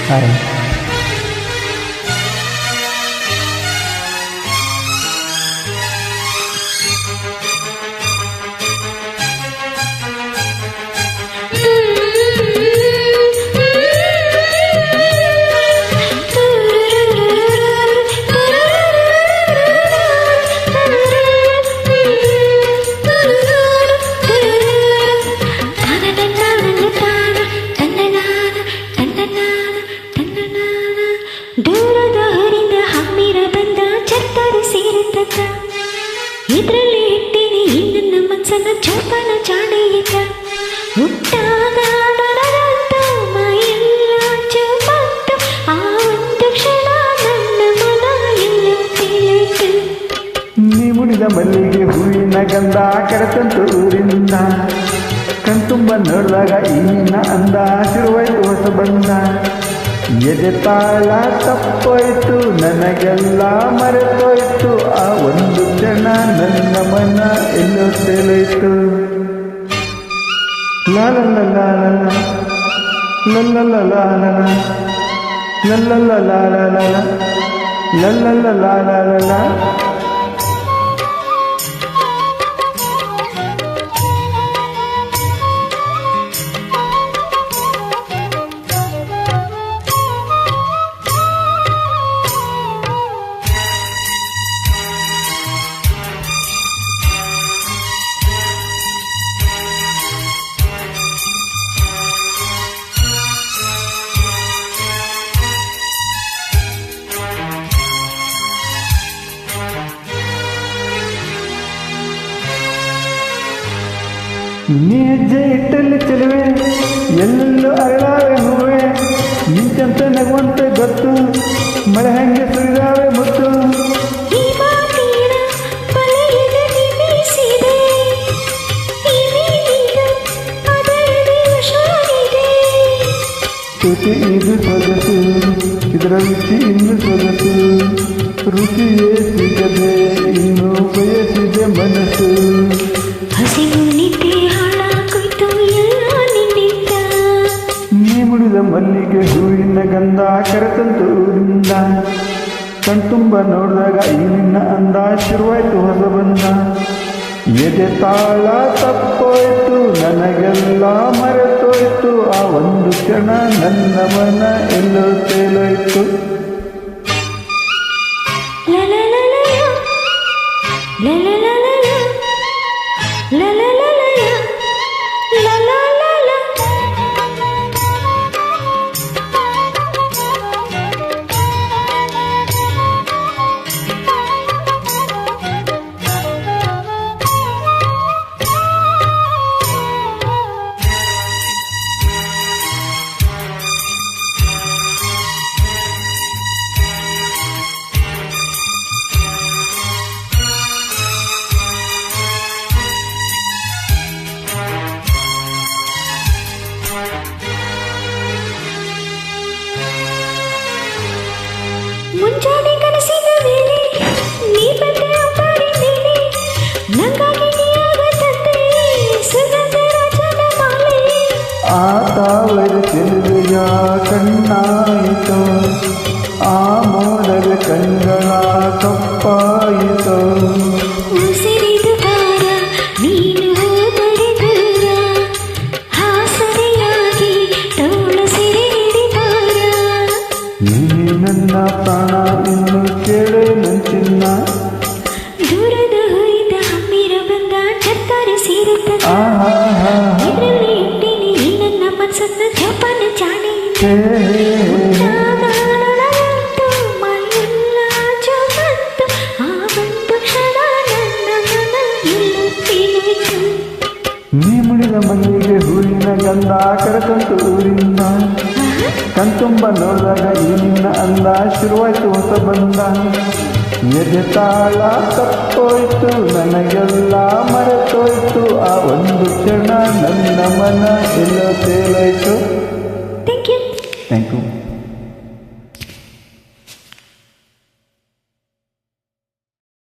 Hi. ದೂರದ ಹರಿದ ಹಮ್ಮಿರ ಬಂದ ಚರ್ತಾರೆ ಸೇರಿದ್ದ ಇದ್ರಲ್ಲಿ ಇಟ್ಟೇನೆ ಇನ್ನನ್ನ ಮನ್ಸನ್ನ ಚೋಪನ ಚಾಡೆಯಿದ್ದ ಹುಟ್ಟಾದ ಮೈಯೆಲ್ಲ ಚೋಪಟ್ಟು ಆ ಒಂದು ಕ್ಷಣ ನನ್ನ ಮನ ಎಲ್ಲ ತಿಳಿತು. ನೀ ಮುಡಿದ ಮಲ್ಲಿಗೆ ಹೂವಿನ ಗಂಧ ಕರೆತಂತು ಊರಿಂದ ಕಣ್ತುಂಬ ನೋಡಿದಾಗ ಈ ನಿನ್ನ ಅಂದ ಶುರುವಾಯ್ತು ಹೊಸ ಬಂದ ಎದೆ ತಾಳ ತಪ್ಪೋಯ್ತು ನನಗೆಲ್ಲ ಮರೆತೋಯ್ತು ಆ ಒಂದು ಕ್ಷಣ ನನ್ನ ಮನ ಎಲ್ಲೋ ತೇಲೋಯ್ತು. ಲಾಲಲ್ಲ ಲಾಲಲ ಲಲ್ಲಲ್ಲ ಲಾಲಲ ಲಲ್ಲಲ್ಲ ಲಾಲಲ ಲಲ್ಲಲ್ಲ ಲಾಲಲ. ನೀ ಹೆಜ್ಜೆ ಇಟ್ಟಲ್ಲಿ ಚೆಲುವೆ ಎಲ್ಲೆಲ್ಲೂ ಅರಳಾವೆ ಹೂವೆ ನಿಂಚಂತ ನಗುವಂತ ಗೊತ್ತು ಮಳೆ ಹಂಗೆ ಸುರಿದಾವೆ ಮುತ್ತು. ಸ್ತುತಿ ಇದು ಸೊಗಸು ಇದರ ರುಚಿ ಇನ್ನು ಸೊಗಸು ರುಚಿಯೇ ಸಿಗದೆ ಇನ್ನು ಬಯಸಿದೆ ಮನಸ್ಸು. ಹಸಿವು ನಿದ್ದೆ ಹಾಳಾಗೋಯ್ತು ಎಲ್ಲ ನಿನ್ನಿಂದ. ನೀ ಮುಡಿದ ಮಲ್ಲಿಗೆ ಹೂವಿನ ಗಂಧ ಕರೆತಂತು ಊರಿಂದ ಕಣ್ತುಂಬ ನೋಡಿದಾಗ ಈ ನಿನ್ನ ಅಂದ ಶುರುವಾಯ್ತು ಹೊಸ ಬಂದ ಎದೆ ತಾಳ ತಪ್ಪೋಯ್ತು ನನಗೆಲ್ಲ ಮರೆತೋಯ್ತು ಆ ಒಂದು ಕ್ಷಣ ನನ್ನ ಮನ ಎಲ್ಲೋ ತೇಲೋಯ್ತು. ಮುಂಜಾನೆ ಕನಸಿನ ವೇಳೆ ನೀ ಬಂದೆ ಅಬ್ಬಾರಿ ಮೇಲೆ ನಂಗಾಗಿ ನೀಯಾಗ ತಂದೆ ಸುಗಂಧ ರಾಜನ ಮಾಲೆ. ಆ ತಾವರ ಚೆಲುವೆಯ ಕಣ್ಣಾಯಿತು ಆ ಮೋಡದ ಕಣ್ಗಳ ಕಪ್ಪಾಯಿತು. ಉಸಿರಿದು ಭಾರ ನೀನು ಹೋದರೆ ದೂರ ಹಾಸರೆಯಾಗಿ ತೋಳ ಸೆರೆ ಹಿಡಿದಾರ. ನೀನೇ ನನ್ನ ಪ್ರಾಣ ಇನ್ನು ಕೇಳೆ ನಂಚಿನ್ನ ದೂರದ ಹೊಯ್ದ ಹಮ್ಮಿರ ಬಂದ ಚರ್ತಾರೆ ಸೇರುತ್ತದೆ ಇದರಲ್ಲಿ ಇಟ್ಟೇನೆ ಈ ನನ್ನ ಮನಸ್ಸನ್ನ ಜೋಪಾನ ಚಾಣೆ ಮೈಯೆಲ್ಲ ಜೋಗತ್ತು ಆ ಒಂದು ಕ್ಷಣ ನನ್ನ ಮನ ಎಲ್ಲ ತಿಳಿತು. ನೀ ಮುಡಿದ ಮಲ್ಲಿಗೆ ಹೂವಿನ ಗಂಧ ಕರೆತಂತು ಊರಿಂದ ಕಣ್ತುಂಬ ನೋಡಿದಾಗ ಈ ನಿನ್ನ ಅಂದ ಶುರುವಾಯ್ತು ಹೊಸ ಬಂದ ಎದೆ ತಾಳ ತಪ್ಪೋಯ್ತು ನನಗೆಲ್ಲ ಮರೆತೋಯ್ತು ಆ ಒಂದು ಕ್ಷಣ ನನ್ನ ಮನ ಎಲ್ಲೋ ತೇಲೋಯ್ತು.